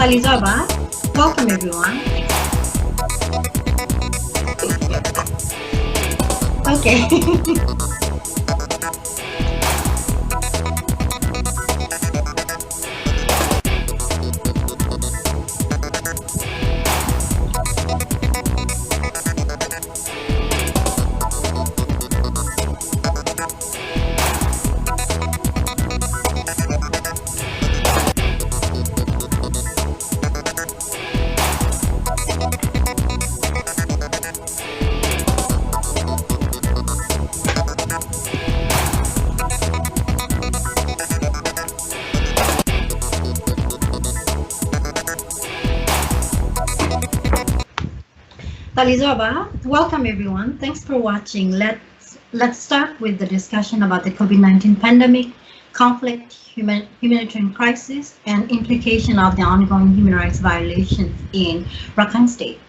Elizabeth, welcome everyone. Okay. Elizabeth, welcome everyone. Thanks for watching. Let's start with the discussion about the COVID-19 pandemic, conflict, humanitarian crisis, and implication of the ongoing human rights violations in Rakhine State.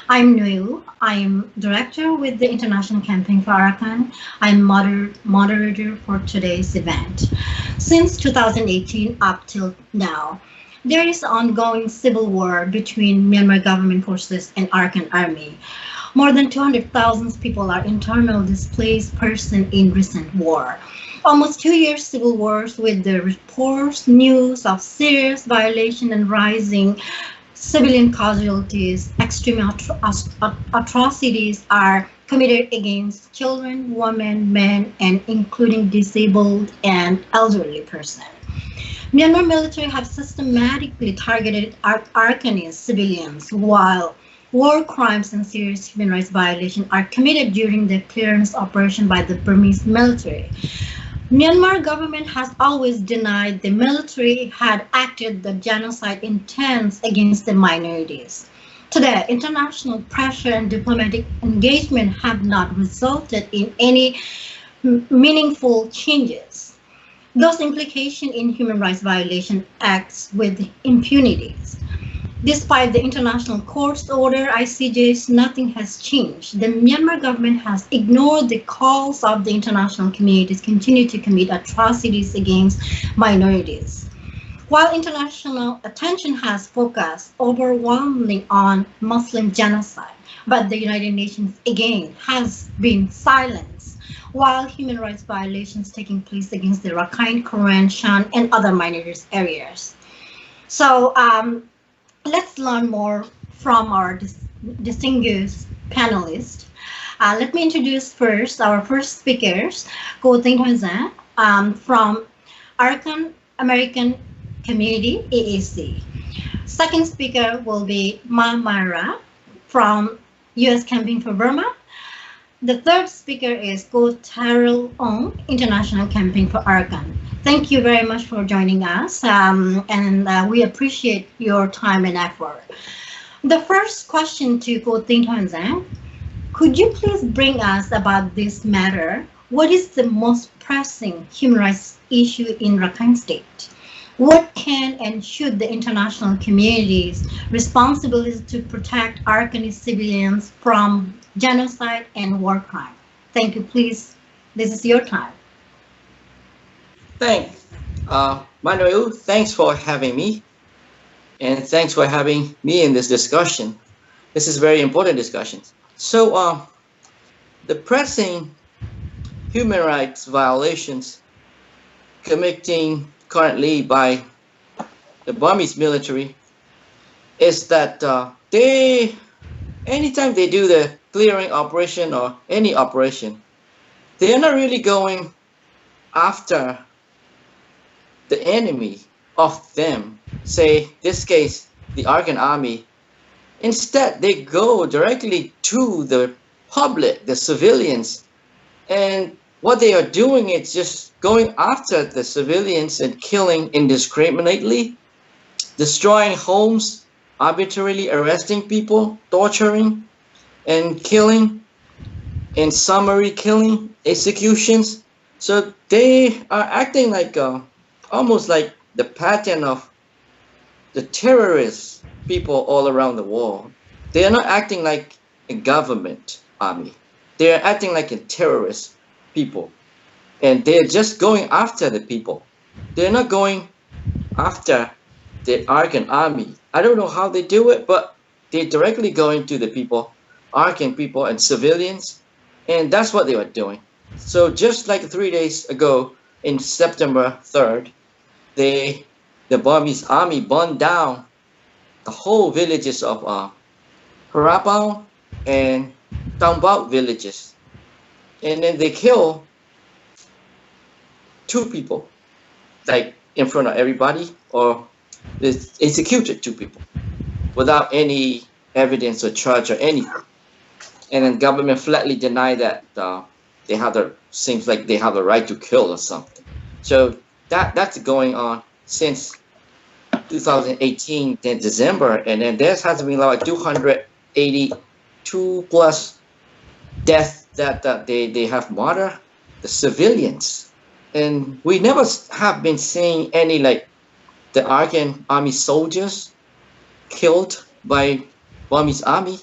I'm Noel. I'm director with the International Campaign for Arakan. I'm moderator for today's event. Since 2018 up till now, there is ongoing civil war between Myanmar government forces and Arakan army. More than 200,000 people are internally displaced persons in recent war. Almost 2 years civil wars with the reports, news of serious violation and rising civilian casualties, extreme atrocities are committed against children, women, men, and including disabled and elderly persons. Myanmar military have systematically targeted Arakanese civilians, while war crimes and serious human rights violations are committed during the clearance operation by the Burmese military. Myanmar government has always denied the military had acted the genocide intent against the minorities. Today, international pressure and diplomatic engagement have not resulted in any meaningful changes. Those implications in human rights violation acts with impunities. Despite the international court's order, ICJ's, nothing has changed. The Myanmar government has ignored the calls of the international communities, continue to commit atrocities against minorities. While international attention has focused overwhelmingly on Muslim genocide, but the United Nations again has been silent while human rights violations taking place against the Rakhine, Karen, Shan, and other minorities areas. So let's learn more from our distinguished panelists. Let me introduce first our first speakers, Cô Tinh Thoan Giang from Arakan American Community, AAC. Second speaker will be Ma Myra from U.S. Campaign for Burma. The third speaker is Go Terrell Ong, International Campaign for Arakan. Thank you very much for joining us, and we appreciate your time and effort. The first question to Go Tinh Thoan Giang, could you please bring us about this matter? What is the most pressing human rights issue in Rakhine State? What can and should the international community's responsibility to protect Arakanese civilians from genocide and war crime? Thank you, please. This is your time. Thanks. Manuel, thanks for having me. And thanks for having me in this discussion. This is very important discussion. So the pressing human rights violations committing currently by the Burmese military is that anytime they do the clearing operation or any operation, they are not really going after the enemy of them, say this case, the Arakan army. Instead, they go directly to the public, the civilians, and what they are doing is just going after the civilians and killing indiscriminately, destroying homes, arbitrarily arresting people, torturing, and killing, and summary killing, executions. So they are acting like almost like the pattern of the terrorist people all around the world. They are not acting like a government army. They are acting like a terrorist people, and they're just going after the people. They're not going after the Arkan army. I don't know how they do it, but they're directly going to the people, Arkan people and civilians, and that's what they were doing. So just like 3 days ago, in September 3rd, the Burmese army burned down the whole villages of Harapao and Tambao villages, and then they kill 2 people, like in front of everybody, or they executed 2 people without any evidence or charge or anything. And then government flatly denied that they have the seems like they have a right to kill or something. So that's going on since 2018 in December, and then there has been like 282 plus deaths that they have martyred the civilians, and we never have been seeing any like the Arkan army soldiers killed by Burmese army.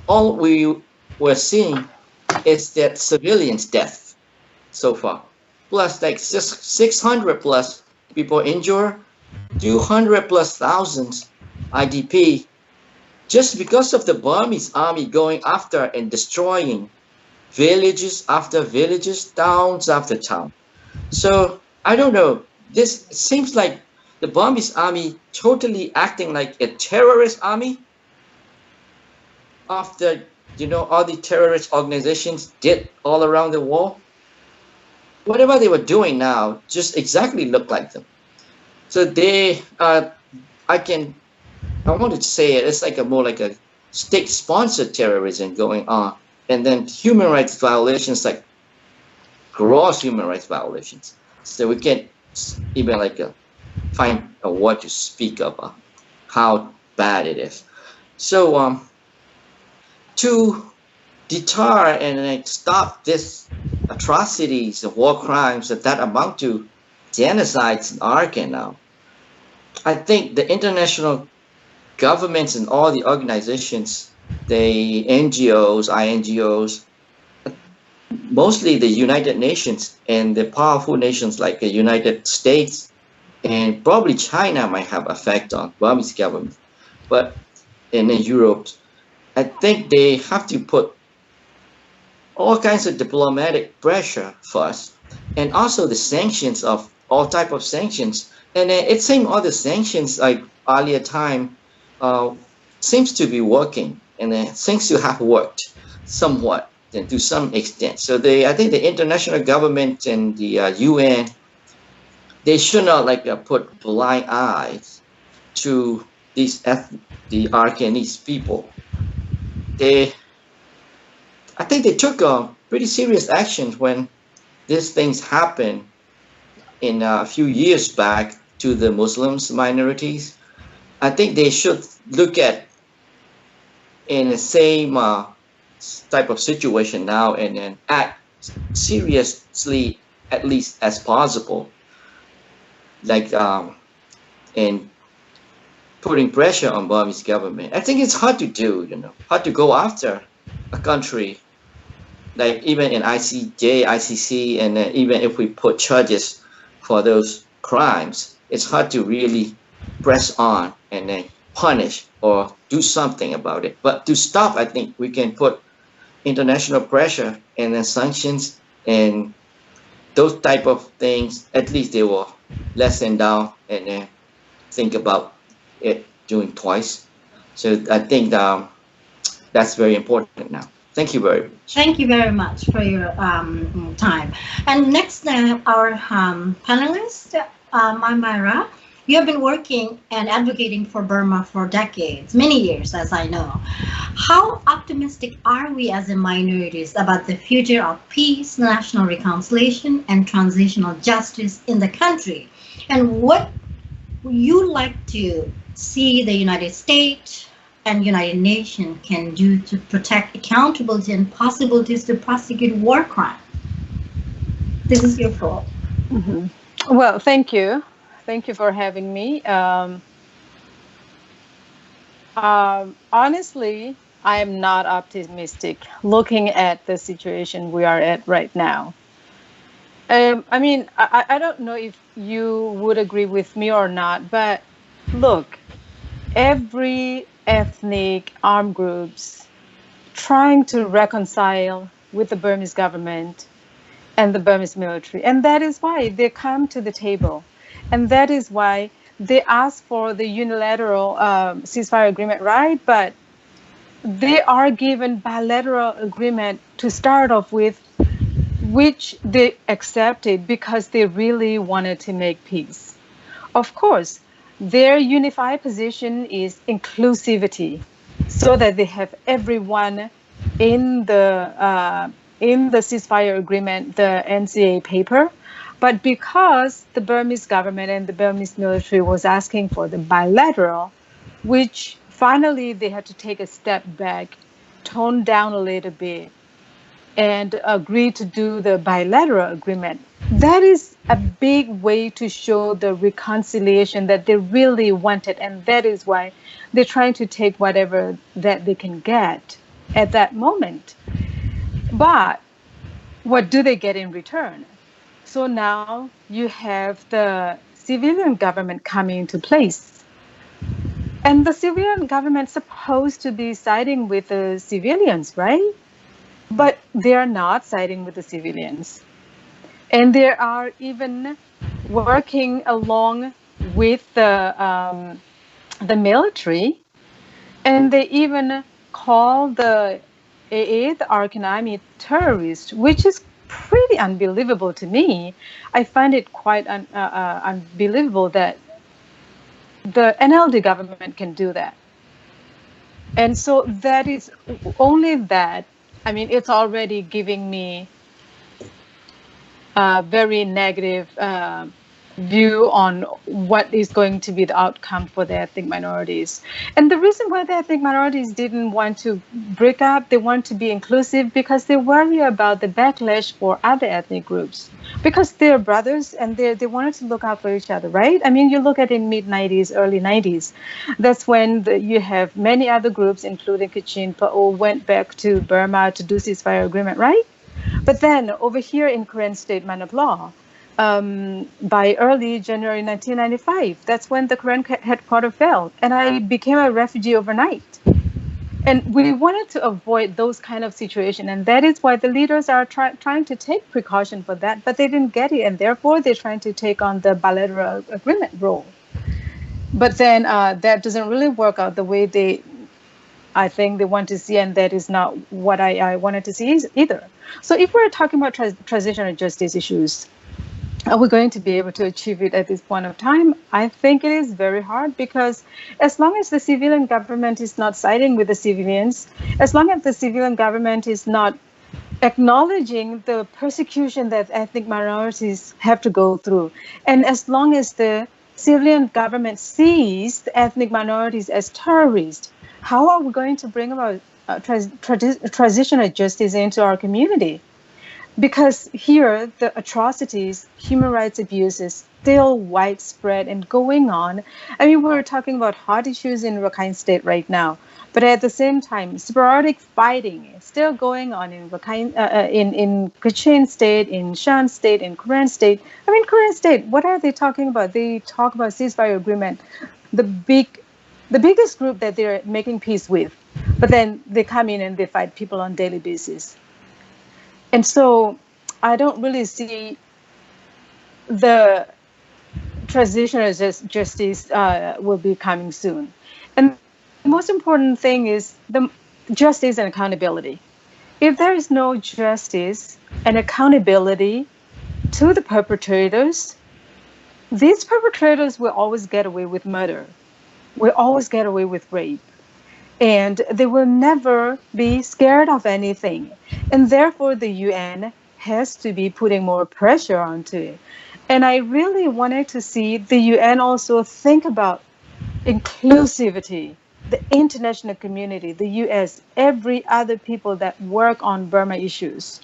All we were seeing is that civilians death so far, plus like 600 plus people injured, 200 plus thousands IDP, just because of the Burmese army going after and destroying villages after villages, towns after town. So I don't know. This seems like the Burmese army totally acting like a terrorist army after, all the terrorist organizations did all around the world. Whatever they were doing now just exactly looked like them. So they, I wanted to say it's like more like a state-sponsored terrorism going on, and then human rights violations, like gross human rights violations. So we can't even find a word to speak of how bad it is. So to deter and stop this atrocities and war crimes that amount to genocides in Arkan now, I think the international governments and all the organizations, the NGOs, INGOs, mostly the United Nations and the powerful nations like the United States and probably China might have effect on Burmese government, but in Europe, I think they have to put all kinds of diplomatic pressure first, and also the sanctions of all type of sanctions. And it seems all the sanctions like earlier time seems to be working, and it seems to have worked somewhat and to some extent. So I think the international government and the UN, they should not put blind eyes to the Arkanese people. I think they took pretty serious actions when these things happened in a few years back to the Muslims minorities. I think they should look at in the same type of situation now and then act seriously at least as possible, in putting pressure on Burmese government. I think it's hard to do, hard to go after a country, like even in ICJ, ICC, and even if we put charges for those crimes, it's hard to really press on and then punish or do something about it. But to stop, I think we can put international pressure and then sanctions and those type of things. At least they will lessen down and then think about it doing twice. So I think that's very important now. Thank you very much. Thank you very much for your time. And next, our panelist, Myra. You have been working and advocating for Burma for decades, many years, as I know. How optimistic are we as a minorities about the future of peace, national reconciliation, and transitional justice in the country? And what you like to see the United States and United Nations can do to protect accountability and possibilities to prosecute war crime? This is your fault. Mm-hmm. Well, thank you. Thank you for having me. Honestly, I am not optimistic looking at the situation we are at right now. I mean, I don't know if you would agree with me or not, but Look, every ethnic armed groups trying to reconcile with the Burmese government and the Burmese military. And that is why they come to the table. And that is why they ask for the unilateral ceasefire agreement, right? But they are given bilateral agreement to start off with, which they accepted because they really wanted to make peace. Of course, their unified position is inclusivity, so that they have everyone in the ceasefire agreement, the NCA paper. But because the Burmese government and the Burmese military was asking for the bilateral, which finally they had to take a step back, tone down a little bit, and agree to do the bilateral agreement. That is a big way to show the reconciliation that they really wanted, and that is why they're trying to take whatever that they can get at that moment. But what do they get in return? So now you have the civilian government coming into place. And the civilian government is supposed to be siding with the civilians, right? But they are not siding with the civilians. And they are even working along with the military. And they even call the AA, the Arakan Army, terrorist, which is pretty unbelievable to me. I find it quite unbelievable that the NLD government can do that. And so that is only that. I mean, it's already giving me a very negative view on what is going to be the outcome for the ethnic minorities. And the reason why the ethnic minorities didn't want to break up, they want to be inclusive, because they worry about the backlash for other ethnic groups. Because they're brothers and they wanted to look out for each other, right? I mean, you look at in mid-90s, early 90s, that's when you have many other groups, including Kachin, Pa'o, went back to Burma to do ceasefire agreement, right? But then over here in Karen State, Manap Law, by early January 1995, that's when the Karen headquarters fell, and I became a refugee overnight. And we wanted to avoid those kind of situations, and that is why the leaders are trying to take precaution for that, but they didn't get it, and therefore they're trying to take on the bilateral agreement role. But then that doesn't really work out the way I think they want to see, and that is not what I wanted to see either. So if we're talking about transitional justice issues, are we going to be able to achieve it at this point of time? I think it is very hard, because as long as the civilian government is not siding with the civilians, as long as the civilian government is not acknowledging the persecution that ethnic minorities have to go through, and as long as the civilian government sees the ethnic minorities as terrorists, how are we going to bring about transitional justice into our community? Because here, the atrocities, human rights abuses, still widespread and going on. I mean, we're talking about hot issues in Rakhine State right now, but at the same time, sporadic fighting is still going on in Rakhine, in Kachin State, in Shan State, in Karen State. I mean, Karen State, what are they talking about? They talk about ceasefire agreement, the biggest group that they're making peace with, but then they come in and they fight people on a daily basis. And so I don't really see the transitional justice will be coming soon. And the most important thing is the justice and accountability. If there is no justice and accountability to the perpetrators, these perpetrators will always get away with murder, will always get away with rape. And they will never be scared of anything. And therefore, the UN has to be putting more pressure onto it. And I really wanted to see the UN also think about inclusivity, the international community, the US, every other people that work on Burma issues.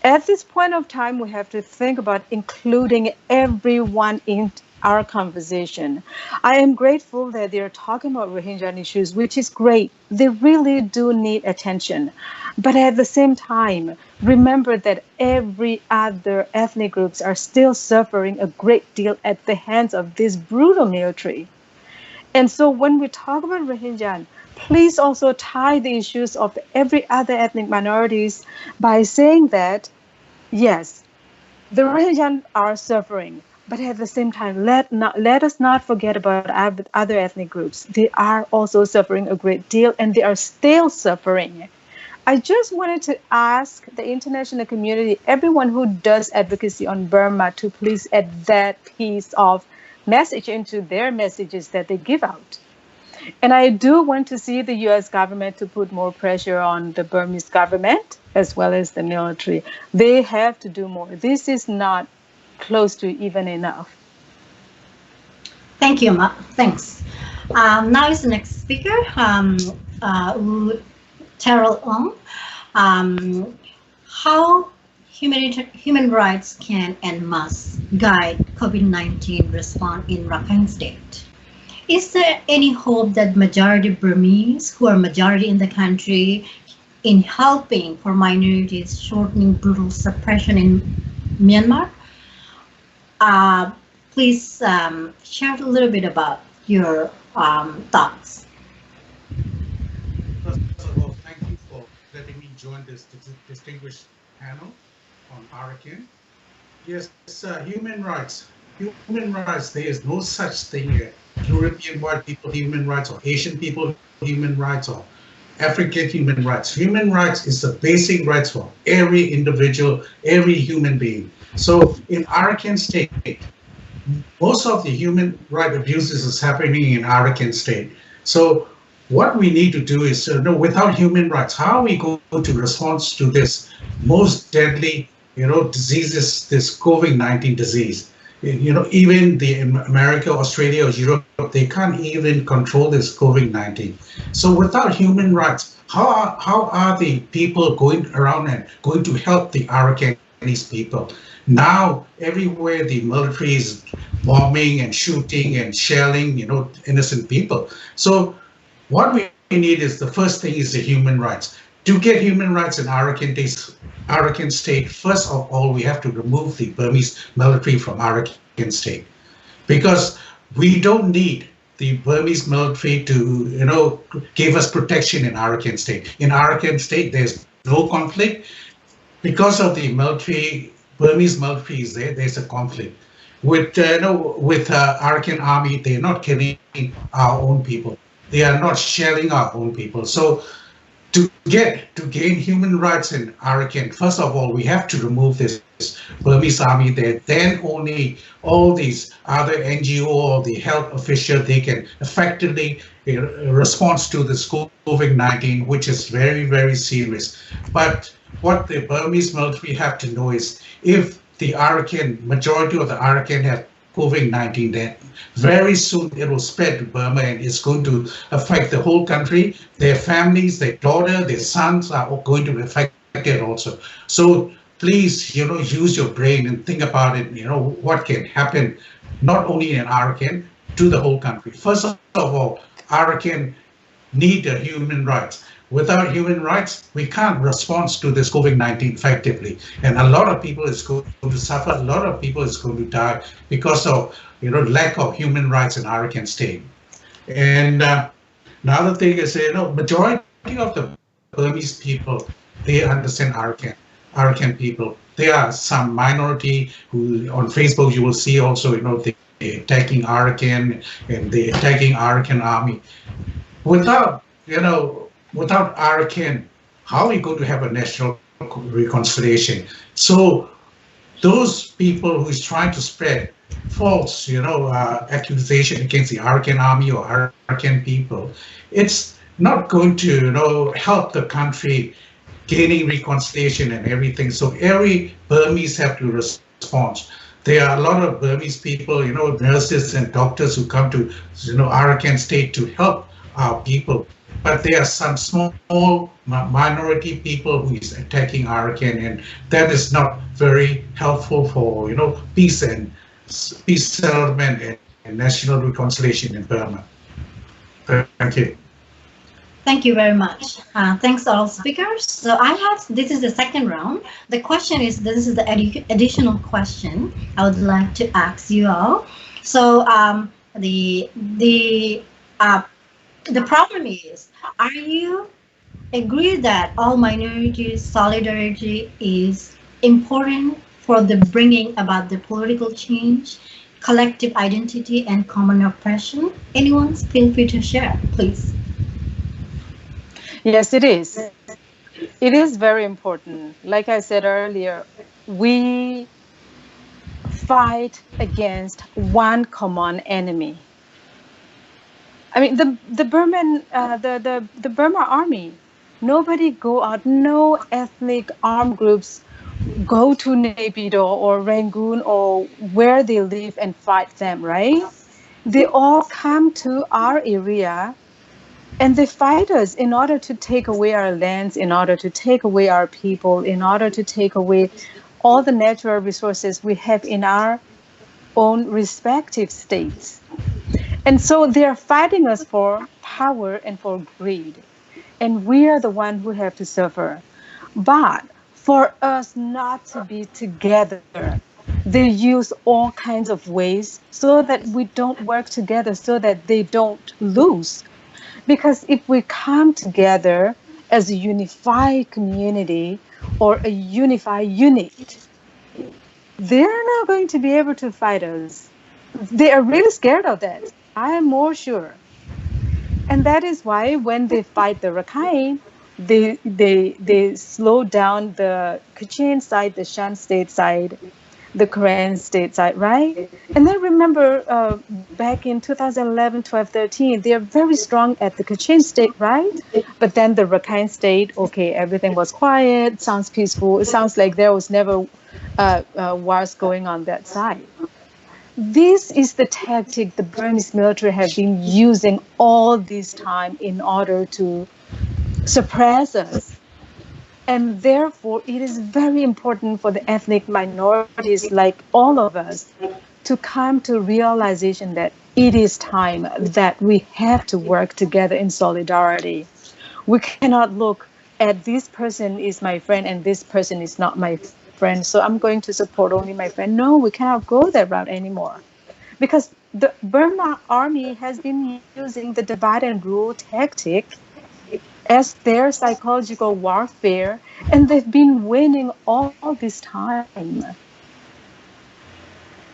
At this point of time, we have to think about including everyone in our conversation. I am grateful that they're talking about Rohingya issues, which is great. They really do need attention. But at the same time, remember that every other ethnic groups are still suffering a great deal at the hands of this brutal military. And so when we talk about Rohingya, please also tie the issues of every other ethnic minorities by saying that, yes, the Rohingya are suffering, but at the same time, let us not forget about other ethnic groups. They are also suffering a great deal, and they are still suffering. I just wanted to ask the international community, everyone who does advocacy on Burma, to please add that piece of message into their messages that they give out. And I do want to see the US government to put more pressure on the Burmese government as well as the military. They have to do more. This is not close to even enough. Thank you, Ma. Thanks. Now is the next speaker, Terrell Ong. How human rights can and must guide COVID-19 response in Rakhine State. Is there any hope that majority Burmese, who are majority in the country, in helping for minorities shortening brutal suppression in Myanmar? Please share a little bit about your thoughts. First of all, thank you for letting me join this distinguished panel on Arakan. Yes, human rights. Human rights, there is no such thing as European white people human rights or Asian people human rights or African human rights. Human rights is the basic rights for every individual, every human being. So in Arakan State, most of the human rights abuses is happening in Arakan State. So what we need to do is, without human rights, how are we going to respond to this most deadly, diseases, this COVID-19 disease? Even the America, Australia, or Europe, they can't even control this COVID-19. So without human rights, how are the people going around and going to help the Arakanese people? Now, everywhere the military is bombing and shooting and shelling, innocent people. So what we need is, the first thing is the human rights. To get human rights in Arakan State, first of all, we have to remove the Burmese military from Arakan State, because we don't need the Burmese military to, give us protection in Arakan State. In Arakan State, there's no conflict. Because of the military, Burmese military is there, there's a conflict. With Arakan army, they're not killing our own people. They are not shelling our own people. So to gain human rights in Arakan, first of all, we have to remove this Burmese army there. Then only all these other NGO or the health official, they can effectively respond to this COVID-19, which is very, very serious. But what the Burmese military have to know is, if the majority of the Arakan have COVID-19, then very soon it will spread to Burma, and it's going to affect the whole country. Their families, their daughter, their sons are going to be affected also. So please, use your brain and think about it, what can happen, not only in Arakan, to the whole country. First of all, Arakan need the human rights. Without human rights, we can't respond to this COVID-19 effectively. And a lot of people is going to suffer, a lot of people is going to die because of, lack of human rights in Arakan State. And another thing is, majority of the Burmese people, they understand Arakan people. There are some minority who, on Facebook, you will see also, they attacking Arakan and they attacking Arakan army. Without Arakan, how are we going to have a national reconciliation? So those people who is trying to spread false, accusation against the Arakan army or Arakan people, it's not going to, help the country gaining reconciliation and everything. So every Burmese have to respond. There are a lot of Burmese people, nurses and doctors who come to, Arakan State to help our people. But there are some small minority people who is attacking Arakan, and that is not very helpful for peace settlement and national reconciliation in Burma. Thank you. Thank you very much. Thanks all speakers. So this is the second round. The question is, this is the additional question I would like to ask you all. So the The problem is, are you agree that all minorities solidarity is important for the bringing about the political change, collective identity, and common oppression? Anyone, feel free to share, please. Yes, it is. It is very important. Like I said earlier, we fight against one common enemy. I mean, the Burman, the Burma army, nobody go out, no ethnic armed groups go to Naypyidaw or Rangoon or where they live and fight them, right? They all come to our area and they fight us in order to take away our lands, in order to take away our people, in order to take away all the natural resources we have in our own respective states. And so they are fighting us for power and for greed. And we are the ones who have to suffer. But for us not to be together, they use all kinds of ways so that we don't work together, so that they don't lose. Because if we come together as a unified community or a unified unit, they're not going to be able to fight us. They are really scared of that. I am more sure. And that is why when they fight the Rakhine, they slow down the Kachin side, the Shan state side, the Karen state side, right? And then remember back in 2011, 12, 13, they are very strong at the Kachin state, right? But then the Rakhine state, okay, everything was quiet, sounds peaceful. It sounds like there was never wars going on that side. This is the tactic the Burmese military have been using all this time in order to suppress us. And therefore, it is very important for the ethnic minorities like all of us to come to realization that it is time that we have to work together in solidarity. We cannot look at this person is my friend and this person is not my friend, so I'm going to support only my friend. No, we cannot go that route anymore. Because the Burma army has been using the divide and rule tactic as their psychological warfare, and they've been winning all this time.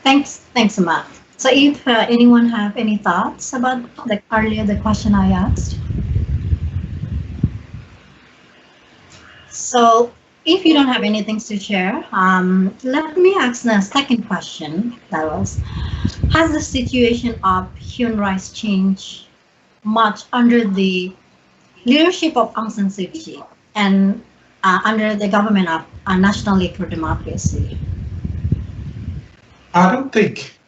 Thanks, Amat. So if anyone have any thoughts about the question I asked. So if you don't have anything to share, let me ask the second question. That was, has the situation of human rights changed much under the leadership of Aung San Suu Kyi and under the government of National League for Democracy? I don't think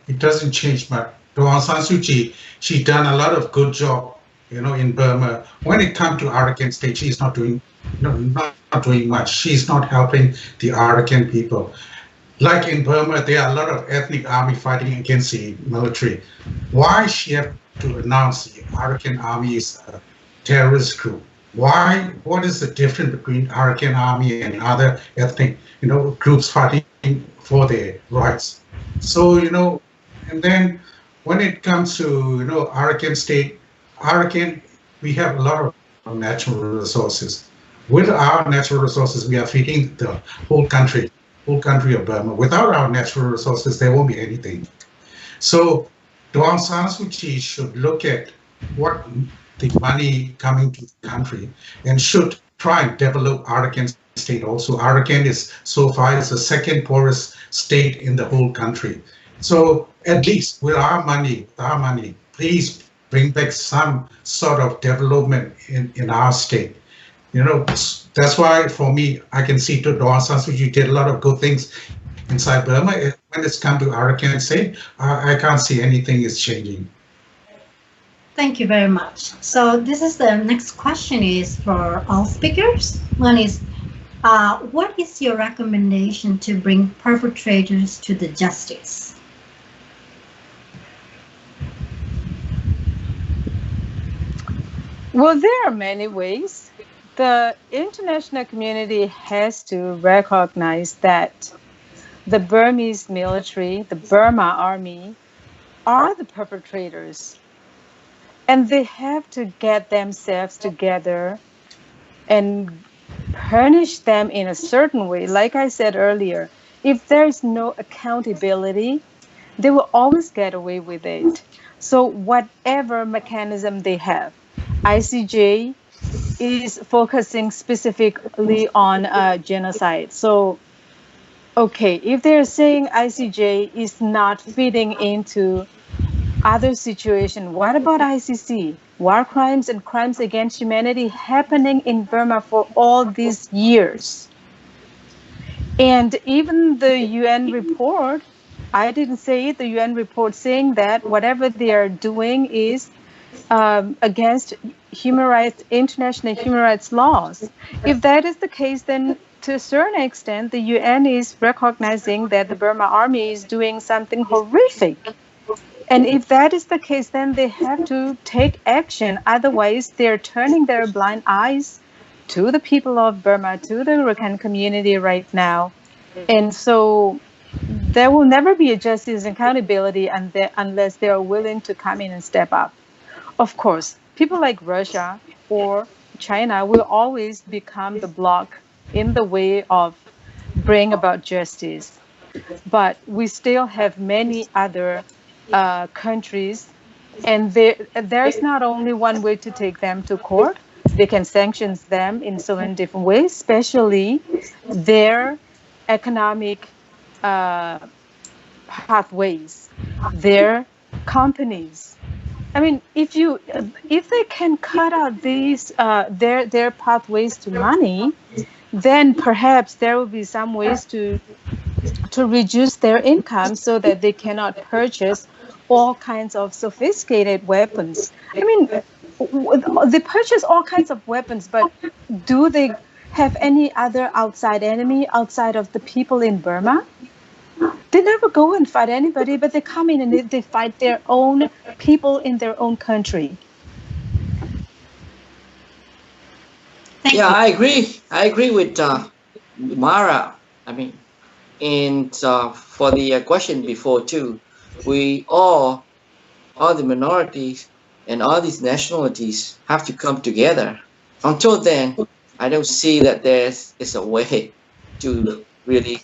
it doesn't change much. Aung San Suu Kyi, she done a lot of good job, in Burma. When it comes to Arakan state, she's not doing, not doing much. She's not helping the Arakan people. Like in Burma, there are a lot of ethnic army fighting against the military. Why she have to announce the Arakan army is a terrorist group? Why? What is the difference between Arakan army and other ethnic, groups fighting for their rights? So, and then when it comes to, Arakan state, Arakan, we have a lot of natural resources. With our natural resources, we are feeding the whole country of Burma. Without our natural resources, there won't be anything. So Aung San Suu Kyi should look at what the money coming to the country and should try and develop Arakan state also. Arakan is so far is the second poorest state in the whole country. So at least with our money, please bring back some sort of development in our state. That's why for me, I can see Aung San Suu Kyi did a lot of good things inside Burma. When it's come to Arakan state, I can't see anything is changing. Thank you very much. So this is the next question is for all speakers. One is, what is your recommendation to bring perpetrators to the justice? Well, there are many ways. The international community has to recognize that the Burmese military, the Burma army, are the perpetrators. And they have to get themselves together and punish them in a certain way. Like I said earlier, if there is no accountability, they will always get away with it. So whatever mechanism they have, ICJ is focusing specifically on genocide. So, okay, if they're saying ICJ is not fitting into other situation, what about ICC? War crimes and crimes against humanity happening in Burma for all these years. And even the UN report, I didn't say it, the UN report saying that whatever they are doing is against human rights, international human rights laws. If that is the case, then to a certain extent, the UN is recognizing that the Burma army is doing something horrific. And if that is the case, then they have to take action. Otherwise, they're turning their blind eyes to the people of Burma, to the Rakhine community right now. And so there will never be a justice and accountability unless they are willing to come in and step up. Of course, people like Russia or China will always become the block in the way of bringing about justice. But we still have many other countries, and there's not only one way to take them to court. They can sanction them in so many different ways, especially their economic pathways, their companies. I mean, if they can cut out these their pathways to money, then perhaps there will be some ways to reduce their income so that they cannot purchase all kinds of sophisticated weapons. I mean, they purchase all kinds of weapons, but do they have any other outside enemy outside of the people in Burma? They never go and fight anybody, but they come in and they fight their own people in their own country. Yeah, I agree. I agree with Mara. I mean, and for the question before too, we all the minorities and all these nationalities have to come together. Until then, I don't see that is a way to really,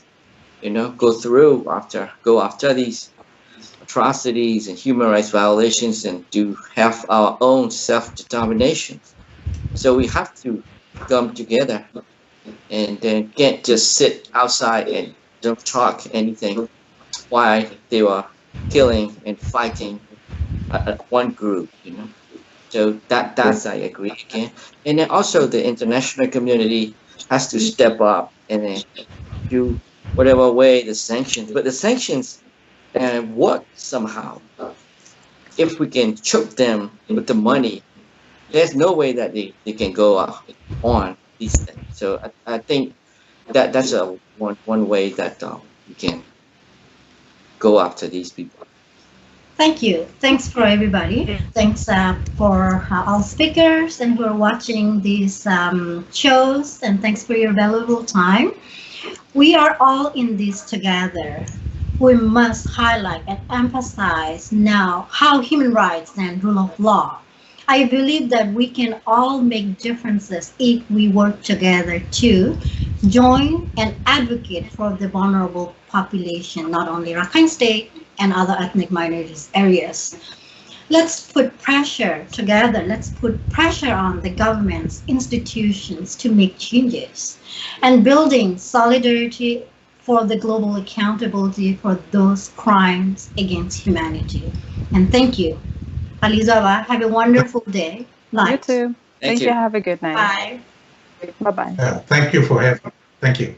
go after these atrocities and human rights violations and to have our own self-determination. So we have to come together and then can't just sit outside and don't talk anything while they were killing and fighting one group, So that's I agree again. And then also the international community has to step up and then do whatever way the sanctions. But the sanctions work somehow. If we can choke them with the money, there's no way that they can go on these things. So I think that's one way that we can go after these people. Thank you. Thanks for everybody. Thanks for all speakers and who are watching these shows, and thanks for your valuable time. We are all in this together. We must highlight and emphasize now how human rights and rule of law. I believe that we can all make differences if we work together to join and advocate for the vulnerable population, not only Rakhine State and other ethnic minorities areas. Let's put pressure together. Let's put pressure on the governments, institutions to make changes and building solidarity for the global accountability for those crimes against humanity. And thank you. Alizawa, have a wonderful day. You too. Thank you. Have a good night. Bye. Bye-bye. Thank you for having me. Thank you.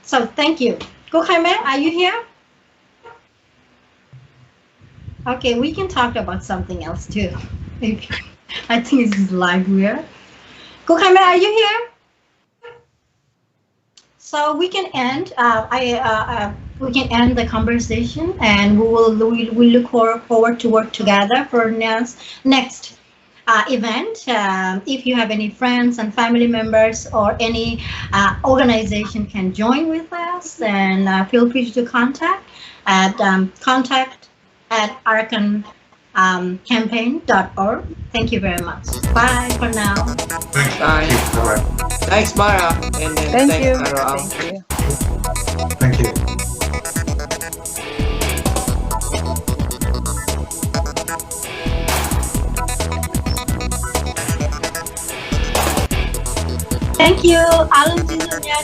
So thank you. Go Jaime, are you here? Okay, we can talk about something else too. Maybe. I think this is live here. Go Jaime, are you here? So we can end. We can end the conversation, and we look forward to work together for next event. If you have any friends and family members or any organization can join with us, then feel free to contact at contact@arakancampaign.org. Thank you very much. Bye for now. Bye. Bye. Thanks, Mara. And then Thank thanks, you. Carol. Thank you. Thank you. Thank you. Alun Jizunya,